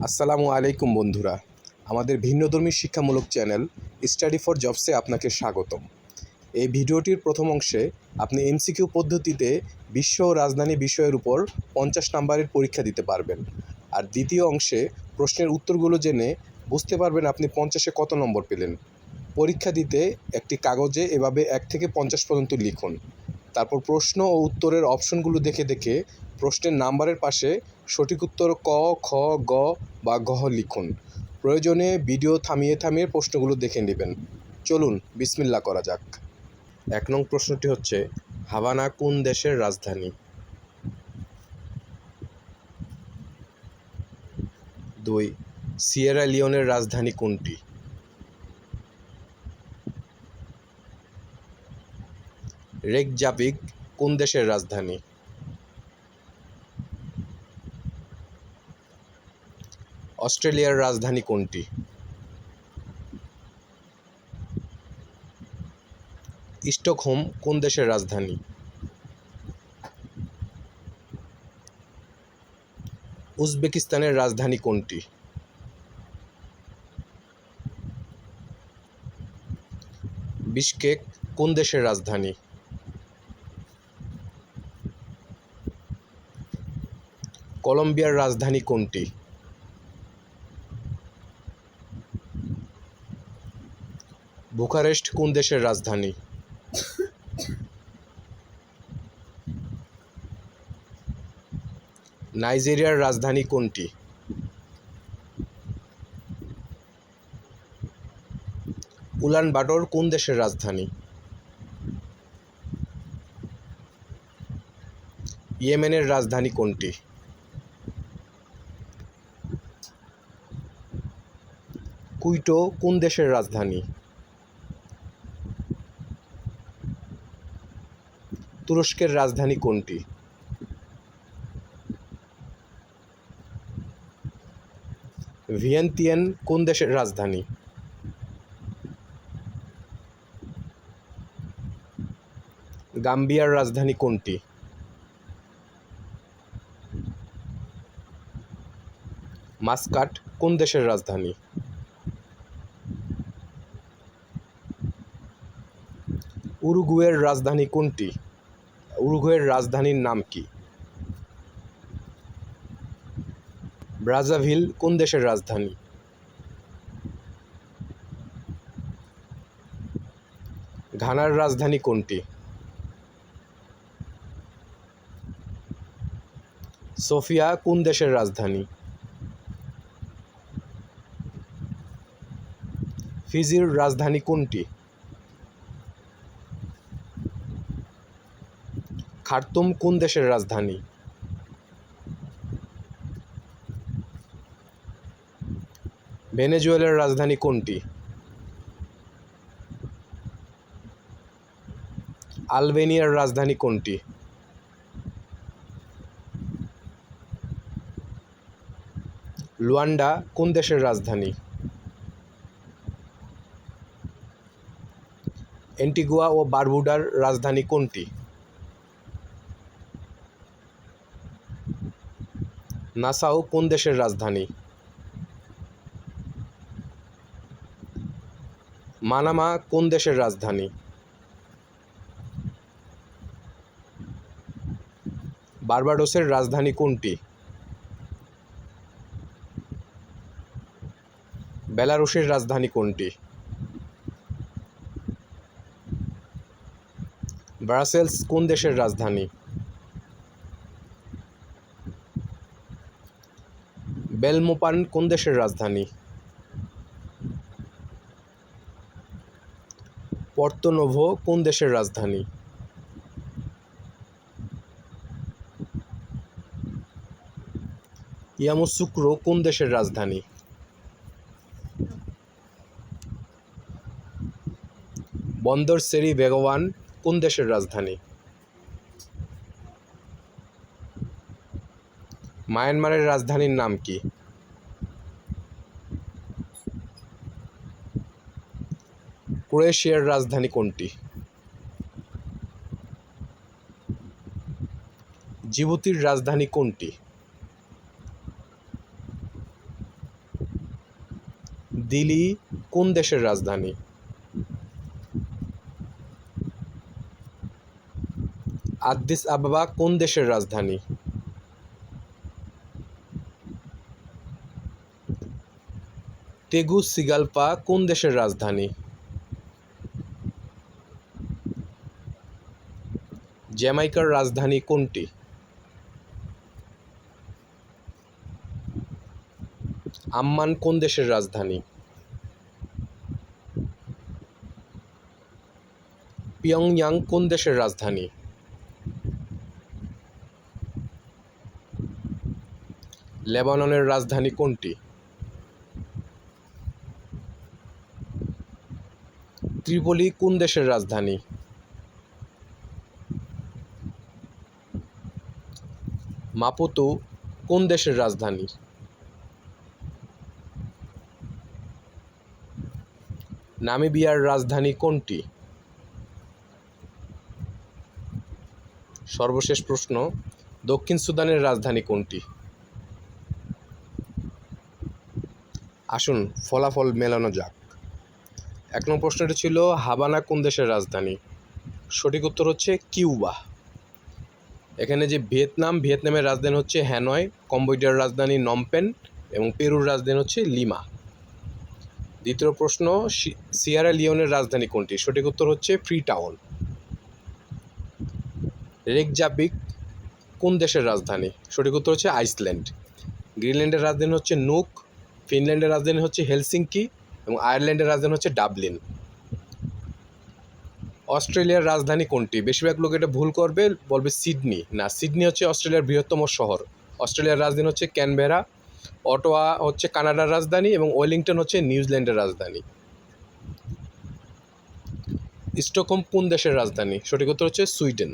আসসালামু আলাইকুম বন্ধুরা, আমাদের ভিন্নধর্মী শিক্ষামূলক চ্যানেল স্টাডি ফর জবসে আপনাকে স্বাগতম। এই ভিডিওটির প্রথম অংশে আপনি এমসিকিউ পদ্ধতিতে বিশ্ব ও রাজধানী বিষয়ের উপর 50 নম্বরের পরীক্ষা দিতে পারবেন। আর দ্বিতীয় অংশে প্রশ্নের উত্তরগুলো জেনে বুঝতে পারবেন আপনি 50-এ কত নম্বর পেলেন। পরীক্ষা দিতে একটি কাগজে এভাবে 1 থেকে 50 পর্যন্ত লিখুন। তারপর প্রশ্ন ও উত্তরের অপশনগুলো দেখে দেখে প্রশ্নের নাম্বারের পাশে সঠিক উত্তর ক, খ, গ বা ঘ লিখুন। প্রয়োজনে ভিডিও থামিয়ে থামিয়ে প্রশ্নগুলো দেখে নেবেন। চলুন বিসমিল্লাহ করা যাক। 1 নং প্রশ্নটি হচ্ছে, হাভানা কোন দেশের রাজধানী? 2. সিয়েরা লিওনের রাজধানী কোনটি? 3. রেকজাভিক কোন দেশের রাজধানী? 4. অস্ট্রেলিয়ার রাজধানী কোনটি? 5. স্টকহোম কোন দেশের রাজধানী? 6. উজবেকিস্তানের রাজধানী কোনটি? 7. বিশকেক কোন দেশের রাজধানী? 8. কলম্বিয়ার রাজধানী কোনটি? 9. বুখারেস্ট কোন দেশের রাজধানী? 10. নাইজেরিয়ার রাজধানী কোনটি? 11. উলানবাটর কোন দেশের রাজধানী? 12. ইয়েমেনের রাজধানী কোনটি? 13. কুইটো কোন দেশের রাজধানী? 14. তুরস্কের রাজধানী কোনটি? 15. ভিয়েন্তিয়ান কোন দেশের রাজধানী? 16. গাম্বিয়ার রাজধানী কোনটি? 17. মাস্কাট কোন দেশের রাজধানী? 18. উরুগুয়ের রাজধানী কোনটি? উরুগুয়ের রাজধানীর নাম কি? 19. ব্রাজাভিল কোন দেশের রাজধানী? 20. ঘানার রাজধানী কোনটি? 21. সোফিয়া কোন দেশের রাজধানী? 22. ফিজির রাজধানী কোনটি? 23. খার্তুম কোন দেশের রাজধানী? 24. ভেনেজুয়েলার রাজধানী কোনটি? 25. আলবেনিয়ার রাজধানী কোনটি? 26. লুয়ান্ডা কোন দেশের রাজধানী? 27. অ্যান্টিগুয়া ও বারবুডার রাজধানী কোনটি? 28. নাসাউ কোন দেশের রাজধানী? 29. মানামা কোন দেশের রাজধানী? 30. বার্বাডোসের রাজধানী কোনটি? 31. বেলারুশের রাজধানী কোনটি? 32. ব্রাসেলস কোন দেশের রাজধানী? 33. বেলমোপান কোন দেশের রাজধানী? 34. পর্তো-নোভো কোন দেশের রাজধানী? 35. ইয়ামোসুক্রো কোন দেশের রাজধানী? 36. বন্দর সেরি বেগাওয়ান কোন দেশের রাজধানী? 37. মায়ানমারের রাজধানীর নাম কি? 38. ক্রোয়েশিয়ার রাজধানী কোনটি? 39. জিবুতির রাজধানী কোনটি? দিলি কোন দেশের রাজধানী? আদ্দিস আবাবা কোন দেশের রাজধানী? তেগুসিগালপা কোন দেশের রাজধানী? জ্যামাইকার রাজধানী কোনটি? আম্মান কোন দেশের রাজধানী? পিয়ংইয়াং কোন দেশের রাজধানী? লেবাননের রাজধানী কোনটি? ত্রিপলি কোন দেশের রাজধানী? মাপুতো কোন দেশের রাজধানী? নামিবিয়ার রাজধানী কোনটি? সর্বশেষ প্রশ্ন, দক্ষিণ সুদানের রাজধানী কোনটি? আসুন ফলাফল মেলানো যাক। 1 নম্বর প্রশ্নটি ছিল হাভানা কোন দেশের রাজধানী? সঠিক উত্তর হচ্ছে কিউবা। এখানে যে ভিয়েতনামের রাজধানী হচ্ছে হ্যানয়, কম্বোডিয়ার রাজধানী নমপেন এবং পেরুর রাজধানী হচ্ছে লিমা। দ্বিতীয় প্রশ্ন, সিয়েরা লিওনের রাজধানী কোনটি? সঠিক উত্তর হচ্ছে ফ্রিটাউন। রেকজাভিক কোন দেশের রাজধানী? সঠিক উত্তর হচ্ছে আইসল্যান্ড। গ্রিনল্যান্ডের রাজধানী হচ্ছে নুক, ফিনল্যান্ডের রাজধানী হচ্ছে হেলসিঙ্কি এবং আয়ারল্যান্ডের রাজধানী হচ্ছে ডাবলিন। অস্ট্রেলিয়ার রাজধানী কোনটি? বেশিরভাগ লোক এটা ভুল করবে, বলবে সিডনি। না, সিডনি হচ্ছে অস্ট্রেলিয়ার বৃহত্তম শহর। অস্ট্রেলিয়ার রাজধানী হচ্ছে ক্যানবেরা। অটোয়া হচ্ছে কানাডার রাজধানী এবং ওয়েলিংটন হচ্ছে নিউজিল্যান্ডের রাজধানী। স্টকহোম কোন দেশের রাজধানী? সঠিক উত্তর হচ্ছে সুইডেন।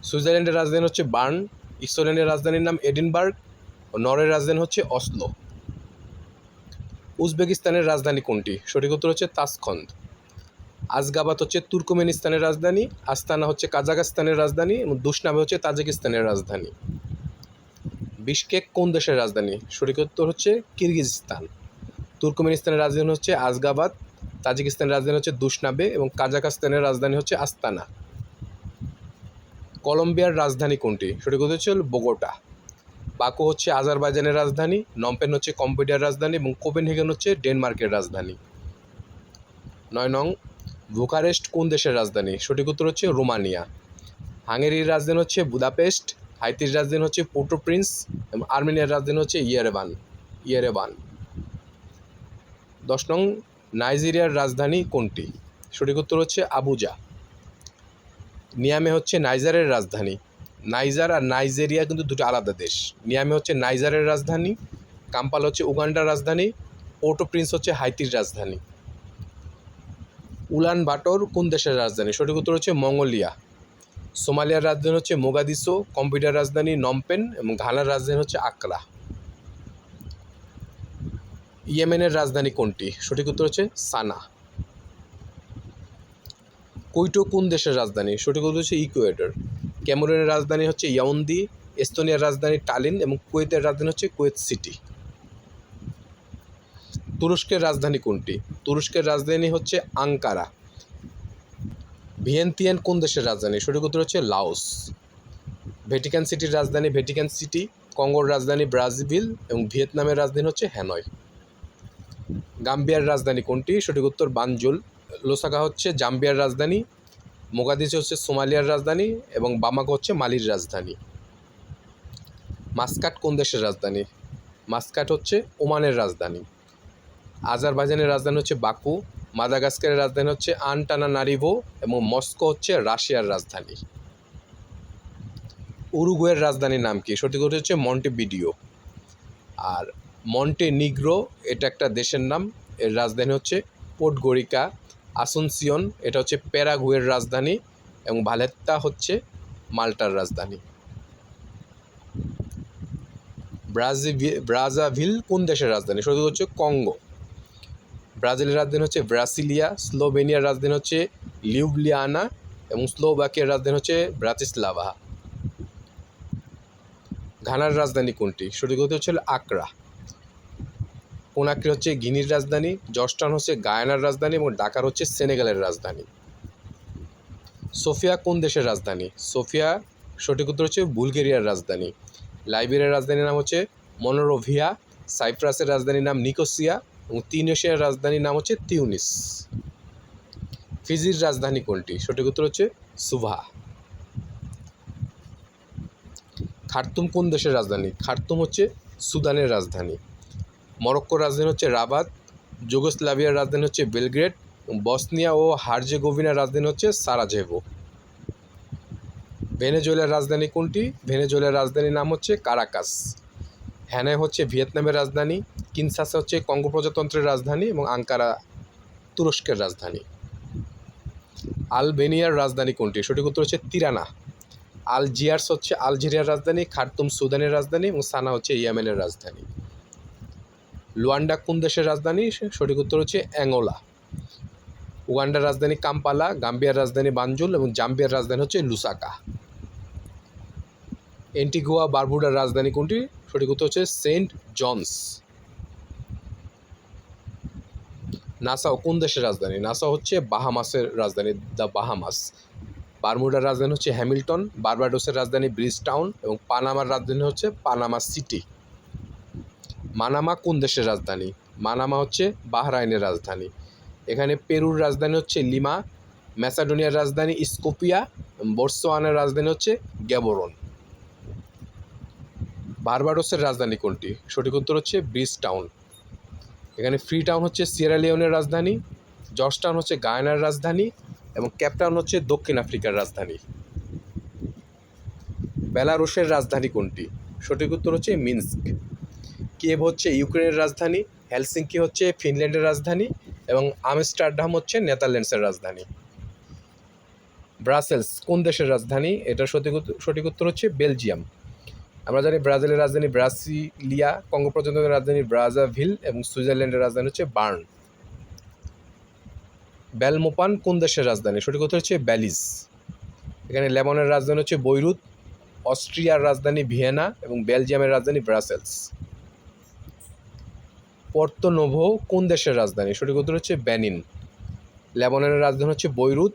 সুইজারল্যান্ডের রাজধানী হচ্ছে বার্ন, ইসল্যান্ডের রাজধানীর নাম এডিনবার্গ ও নরওয়ের রাজধানী হচ্ছে অসলো। উজবেকিস্তানের রাজধানী কোনটি? সঠিক উত্তর হচ্ছে তাসখন্দ। আজগাবাদ হচ্ছে তুর্কমেনিস্তানের রাজধানী, আস্তানা হচ্ছে কাজাখস্তানের রাজধানী এবং দুশনাবে হচ্ছে তাজিকিস্তানের রাজধানী। বিশকেক কোন দেশের রাজধানী? সঠিক উত্তর হচ্ছে কিরগিজস্তান। তুর্কমেনিস্তানের রাজধানী হচ্ছে আজগাবাদ, তাজিকিস্তানের রাজধানী হচ্ছে দুশনাবে এবং কাজাখস্তানের রাজধানী হচ্ছে আস্তানা। কলম্বিয়ার রাজধানী কোনটি? সঠিক উত্তর হচ্ছে বোগোটা। বাকু হচ্ছে আজারবাইজানের রাজধানী, নমপেন হচ্ছে কম্বোডিয়ার রাজধানী এবং কোপেনহেগেন হচ্ছে ডেনমার্কের রাজধানী। 9 নং, বুকারেস্ট কোন দেশের রাজধানী? সঠিক উত্তর হচ্ছে রোমানিয়া। হাঙ্গেরির রাজধানী হচ্ছে বুদাপেস্ট, হাইতির রাজধানী হচ্ছে পোর্টো প্রিন্স এবং আর্মেনিয়ার রাজধানী হচ্ছে ইয়েরেভান। 10 নং, নাইজেরিয়ার রাজধানী কোনটি? সঠিক উত্তর হচ্ছে আবুজা। নিয়ামে হচ্ছে নাইজারের রাজধানী। নাইজার আর নাইজেরিয়া কিন্তু দুটো আলাদা দেশ। নিয়ামে হচ্ছে নাইজারের রাজধানী, কাম্পালা হচ্ছে উগান্ডার রাজধানী, পোর্টো প্রিন্স হচ্ছে হাইতির রাজধানী। উলান বাটর কোন দেশের রাজধানী? সঠিক উত্তর হচ্ছে মঙ্গোলিয়া। সোমালিয়ার রাজধানী হচ্ছে মোগাদিসো, কম্বোডিয়ার রাজধানী নমপেন এবং ঘানার রাজধানী হচ্ছে আকরা। ইয়েমেনের রাজধানী কোনটি? সঠিক উত্তর হচ্ছে সানা। কৈটো কোন দেশের রাজধানী? সঠিক উত্তর হচ্ছে ইকুয়েডর। ক্যামেরুনের রাজধানী হচ্ছে ইয়াউন্দি, এস্তোনিয়ার রাজধানী টালিন এবং কুয়েতের রাজধানী হচ্ছে কুয়েত সিটি। তুরস্কের রাজধানী কোনটি? তুরস্কের রাজধানী হচ্ছে আঙ্কারা। ভিয়েন্তিয়ান কোন দেশের রাজধানী? সঠিক উত্তর হচ্ছে লাওস। ভ্যাটিকান সিটির রাজধানী ভ্যাটিকান সিটি, কঙ্গোর রাজধানী ব্রাজিভিল এবং ভিয়েতনামের রাজধানী হচ্ছে হ্যানয়। গাম্বিয়ার রাজধানী কোনটি? সঠিক উত্তর বানজুল। লোসাকা হচ্ছে জাম্বিয়ার রাজধানী, মোগাদিসো হচ্ছে সোমালিয়ার রাজধানী এবং বামাকো হচ্ছে মালির রাজধানী। মাস্কাট কোন দেশের রাজধানী? মাস্কাট হচ্ছে ওমানের রাজধানী। আজারবাইজানের রাজধানী হচ্ছে বাকু, মাদাগাস্কারের রাজধানী হচ্ছে আনটানানারিভো এবং মস্কো হচ্ছে রাশিয়ার রাজধানী। উরুগুয়ের রাজধানীর নাম কি? সঠিক উত্তর হচ্ছে মন্টেভিডিও। আর মন্টেনিগ্রো এটা একটা দেশের নাম, এর রাজধানী হচ্ছে পোর্টগোরিকা। আসুনসিয়ন এটা হচ্ছে প্যারাগুয়ের রাজধানী এবং ভালেত্তা হচ্ছে মাল্টার রাজধানী। ব্রাজাভিল কোন দেশের রাজধানী? সঠিক হচ্ছে কঙ্গো। ব্রাজিলের রাজধানী হচ্ছে ব্রাসিলিয়া, স্লোভেনিয়ার রাজধানী হচ্ছে লিউবলিয়ানা এবং স্লোভাকিয়ার রাজধানী হচ্ছে ব্রাতিস্লাভা। ঘানার রাজধানী কোনটি? সঠিক উত্তর হচ্ছে আকরা। কোনাক্রি হচ্ছে গিনির রাজধানী, জর্জটাউন হচ্ছে গায়ানার রাজধানী এবং ডাকার হচ্ছে সেনেগালের রাজধানী। সোফিয়া কোন দেশের রাজধানী? সোফিয়া সঠিক উত্তর হচ্ছে বুলগেরিয়ার রাজধানী। লাইবেরিয়ার রাজধানীর নাম হচ্ছে মনোরোভিয়া, সাইপ্রাসের রাজধানীর নাম নিকোসিয়া এবং তিউনিসিয়ার রাজধানীর নাম হচ্ছে তিউনিস। ফিজির রাজধানী কোনটি? সঠিক উত্তর হচ্ছে সুভা। খার্তুম কোন দেশের রাজধানী? খার্তুম হচ্ছে সুদানের রাজধানী। মরক্কোর রাজধানী হচ্ছে রাবাত, যুগোস্লাভিয়ার রাজধানী হচ্ছে বেলগ্রেড, বসনিয়া ও হার্জেগোভিনার রাজধানী হচ্ছে সারাজেভো। ভেনেজুয়েলার রাজধানী কোনটি? ভেনেজুয়েলার রাজধানীর নাম হচ্ছে কারাকাস। হ্যানয় হচ্ছে ভিয়েতনামের রাজধানী, কিনশাসা হচ্ছে কঙ্গো প্রজাতন্ত্রের রাজধানী এবং আঙ্কারা তুরস্কের রাজধানী। আলবেনিয়ার রাজধানী কোনটি? সঠিক উত্তর হচ্ছে তিরানা। আলজিয়ার্স হচ্ছে আলজেরিয়ার রাজধানী, খার্তুম সুদানের রাজধানী এবং সানা হচ্ছে ইয়েমেনের রাজধানী। লুয়ান্ডা কোন দেশের রাজধানী? সঠিক উত্তর হচ্ছে অ্যাঙ্গোলা। উগান্ডার রাজধানী কাম্পালা, গাম্বিয়ার রাজধানী বানজুল এবং জাম্বিয়ার রাজধানী হচ্ছে লুসাকা। অ্যান্টিগুয়া বারবুডার রাজধানী কোনটি? সঠিক উত্তর হচ্ছে সেন্ট জনস। নাসাও কোন দেশের রাজধানী? নাসাও হচ্ছে বাহামাসের রাজধানী, দ্য বাহামাস। বারমুডার রাজধানী হচ্ছে হ্যামিল্টন, বার্বাডোসের রাজধানী ব্রিজটাউন এবং পানামার রাজধানী হচ্ছে পানামা সিটি। মানামা কোন দেশের রাজধানী? মানামা হচ্ছে বাহরাইনের রাজধানী। এখানে পেরুর রাজধানী হচ্ছে লিমা, ম্যাসাডোনিয়ার রাজধানী স্কোপিয়া, বোটসোয়ানার রাজধানী হচ্ছে গ্যাবোরন। বার্বাডোসের রাজধানী কোনটি? সঠিক উত্তর হচ্ছে ব্রিজটাউন। এখানে ফ্রি টাউন হচ্ছে সিয়েরা লিওনের রাজধানী, জর্জটাউন হচ্ছে গায়ানার রাজধানী এবং কেপটাউন হচ্ছে দক্ষিণ আফ্রিকার রাজধানী। বেলারুশের রাজধানী কোনটি? সঠিক উত্তর হচ্ছে মিন্স্ক। কিয়েভ হচ্ছে ইউক্রেনের রাজধানী, হেলসিঙ্কি হচ্ছে ফিনল্যান্ডের রাজধানী এবং আমস্টারডাম হচ্ছে নেদারল্যান্ডসের রাজধানী। ব্রাসেলস কোন দেশের রাজধানী? এটা সঠিক উত্তর হচ্ছে বেলজিয়াম। আমরা জানি ব্রাজিলের রাজধানী ব্রাসিলিয়া, কঙ্গো প্রজাতন্ত্রের রাজধানী ব্রাজাভিল এবং সুইজারল্যান্ডের রাজধানী হচ্ছে বার্ন। বেলমোপান কোন দেশের রাজধানী? সঠিক উত্তর হচ্ছে ব্যালিজ। এখানে লেবাননের রাজধানী হচ্ছে বৈরুত, অস্ট্রিয়ার রাজধানী ভিয়েনা এবং বেলজিয়ামের রাজধানী ব্রাসেলস। পর্তো নোভো কোন দেশের রাজধানী? সঠিক উত্তর হচ্ছে বেনিন। লেবাননের রাজধানী হচ্ছে বৈরুত,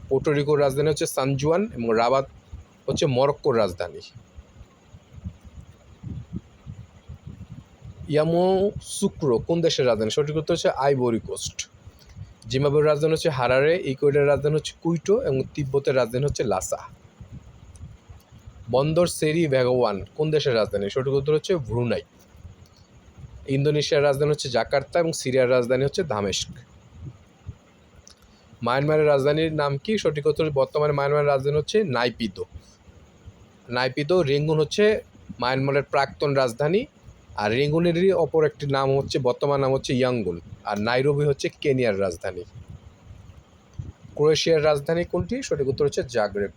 পোর্টোরিকোর রাজধানী হচ্ছে সানজুয়ান এবং রাবাত হচ্ছে মরক্কোর রাজধানী। ইয়ামোসুক্রো কোন দেশের রাজধানী? সঠিক উত্তর হচ্ছে আইভরি কোস্ট। জিম্বাবুয়ের রাজধানী হচ্ছে হারারে, ইকুয়েডরের রাজধানী হচ্ছে কুইটো এবং তিব্বতের রাজধানী হচ্ছে লাসা। বন্দর সেরি ভ্যাগোয়ান কোন দেশের রাজধানী? সঠিক উত্তর হচ্ছে ব্রুনাই। ইন্দোনেশিয়ার রাজধানী হচ্ছে জাকার্তা এবং সিরিয়ার রাজধানী হচ্ছে দামেস্ক। মায়ানমারের রাজধানীর নাম কি? সঠিক উত্তর বর্তমানে মায়ানমারের রাজধানী হচ্ছে নাইপিদো। নাইপিদো। রেঙ্গুন হচ্ছে মায়ানমারের প্রাক্তন রাজধানী, আর রেঙ্গুনেরই অপর একটি নাম হচ্ছে বর্তমান নাম হচ্ছে ইয়াঙ্গুন, আর নাইরোবি হচ্ছে কেনিয়ার রাজধানী। ক্রোয়েশিয়ার রাজধানী কোনটি? সঠিক উত্তর হচ্ছে জাগ্রেব।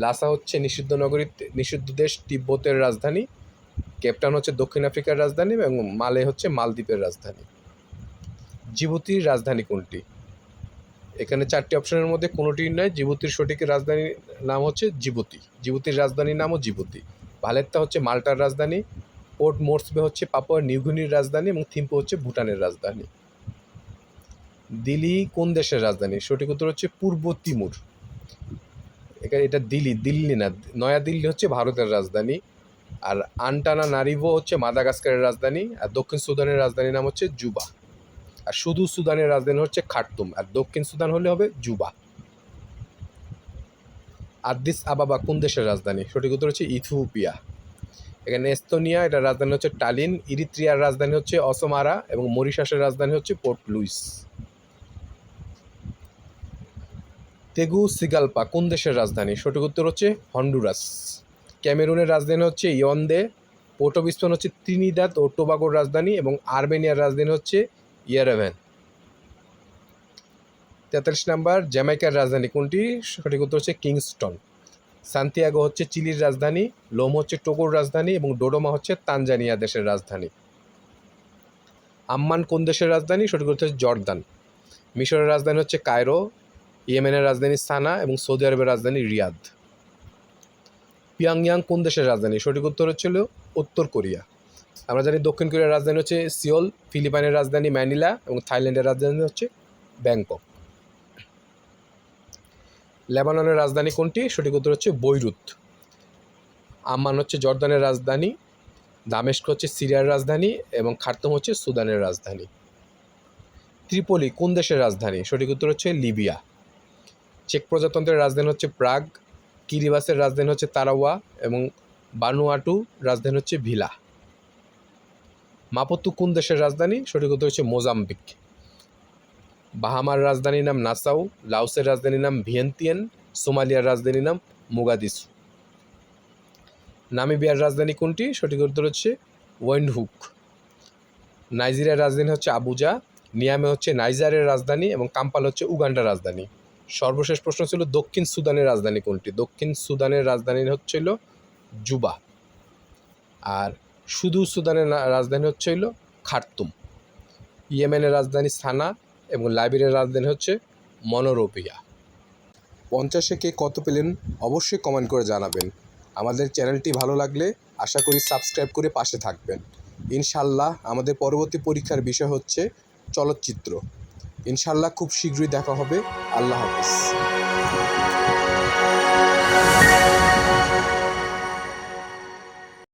লাসা হচ্ছে নিষিদ্ধ নগরী, নিষিদ্ধ দেশ তিব্বতের রাজধানী। কেপটাউন হচ্ছে দক্ষিণ আফ্রিকার রাজধানী এবং মালে হচ্ছে মালদ্বীপের রাজধানী। জিবুতির রাজধানী কোনটি? এখানে চারটি অপশনের মধ্যে কোনোটিই নয়। জিবুতির সঠিক রাজধানীর নাম হচ্ছে জিবুতি। জিবুতির রাজধানীর নামও জিবুতি। ভালেত্তা হচ্ছে মাল্টার রাজধানী, পোর্ট মোরসবে হচ্ছে পাপুয়া নিউগিনির রাজধানী এবং থিম্পু হচ্ছে ভুটানের রাজধানী। দিল্লি কোন দেশের রাজধানী? সঠিক উত্তর হচ্ছে পূর্ব তিমুর। এখানে এটা দিল্লি না, নয়াদিল্লি হচ্ছে ভারতের রাজধানী। আর আন্টানানারিভো হচ্ছে মাদাগাস্কারের রাজধানী। আর দক্ষিণ সুদানের রাজধানীর নাম হচ্ছে জুবা। আর শুধু সুদানের রাজধানী হচ্ছে খার্তুম, আর দক্ষিণ সুদান হলে হবে জুবা। আদিস আবাবা কোন দেশের রাজধানী? সঠিক উত্তর হচ্ছে ইথিওপিয়া। এখানে এস্তোনিয়া, এটার রাজধানী হচ্ছে টালিন। ইরিত্রিয়ার রাজধানী হচ্ছে অসমারা এবং মরিশাসের রাজধানী হচ্ছে পোর্ট লুইস। তেগুসিগালপা কোন দেশের রাজধানী? সঠিক উত্তর হচ্ছে হন্ডুরাস। ক্যামেরুনের রাজধানী হচ্ছে ইয়ন্দে। পোর্ট অফ স্পেন হচ্ছে ত্রিনিদাদ ও টোবাগোর রাজধানী এবং আর্মেনিয়ার রাজধানী হচ্ছে ইয়েরেভান। 43 নাম্বার, জ্যামাইকার রাজধানী কোনটি? সঠিক উত্তর হচ্ছে কিংস্টন। সান্তিয়াগো হচ্ছে চিলির রাজধানী, লোম হচ্ছে টোগোর রাজধানী এবং ডোডোমা হচ্ছে তানজানিয়া দেশের রাজধানী। আম্মান কোন দেশের রাজধানী? সঠিক উত্তর হচ্ছে জর্দান। মিশরের রাজধানী হচ্ছে কায়রো, ইয়েমেনের রাজধানী সানা এবং সৌদি আরবের রাজধানী রিয়াদ। পিয়ংইয়াং কোন দেশের রাজধানী? সঠিক উত্তর হচ্ছিল উত্তর কোরিয়া। আমরা জানি দক্ষিণ কোরিয়ার রাজধানী হচ্ছে সিওল, ফিলিপাইনের রাজধানী ম্যানিলা এবং থাইল্যান্ডের রাজধানী হচ্ছে ব্যাংকক। লেবাননের রাজধানী কোনটি? সঠিক উত্তর হচ্ছে বৈরুত। আম্মান হচ্ছে জর্দানের রাজধানী, দামেস্ক হচ্ছে সিরিয়ার রাজধানী এবং খার্তুম হচ্ছে সুদানের রাজধানী। ত্রিপলি কোন দেশের রাজধানী? সঠিক উত্তর হচ্ছে লিবিয়া। চেক প্রজাতন্ত্রের রাজধানী হচ্ছে প্রাগ, কিরিবাসের রাজধানী হচ্ছে তারাওয়া এবং বানুয়াটু রাজধানী হচ্ছে ভিলা। মাপুতু কোন দেশের রাজধানী? সঠিক উত্তর হচ্ছে মোজাম্বিক। বাহামার রাজধানীর নাম নাসাউ, লাওসের রাজধানীর নাম ভিয়েন্তিয়ান, সোমালিয়ার রাজধানীর নাম মোগাদিসু। নামিবিয়ার রাজধানী কোনটি? সঠিক উত্তর হচ্ছে ওয়েন্ডহুক। নাইজেরিয়ার রাজধানী হচ্ছে আবুজা, নিয়ামে হচ্ছে নাইজারের রাজধানী এবং কাম্পালা হচ্ছে উগান্ডার রাজধানী। সর্বশেষ প্রশ্ন ছিল দক্ষিণ সুদানের রাজধানী কোনটি? দক্ষিণ সুদানের রাজধানী হচ্ছিল জুবা। আর শুধু সুদানের রাজধানী হচ্ছিল খার্তুম। ইয়েমেনের রাজধানী সানা এবং লাইবেরিয়ার রাজধানী হচ্ছে মনোরোপিয়া। 50-এ কে কত পেলেন অবশ্যই কমেন্ট করে জানাবেন। আমাদের চ্যানেলটি ভালো লাগলে আশা করি সাবস্ক্রাইব করে পাশে থাকবেন। ইনশাল্লাহ আমাদের পরবর্তী পরীক্ষার বিষয় হচ্ছে চলচ্চিত্র। ইনশাল্লাহ খুব শীঘ্রই দেখা হবে। আল্লাহ হাফেজ।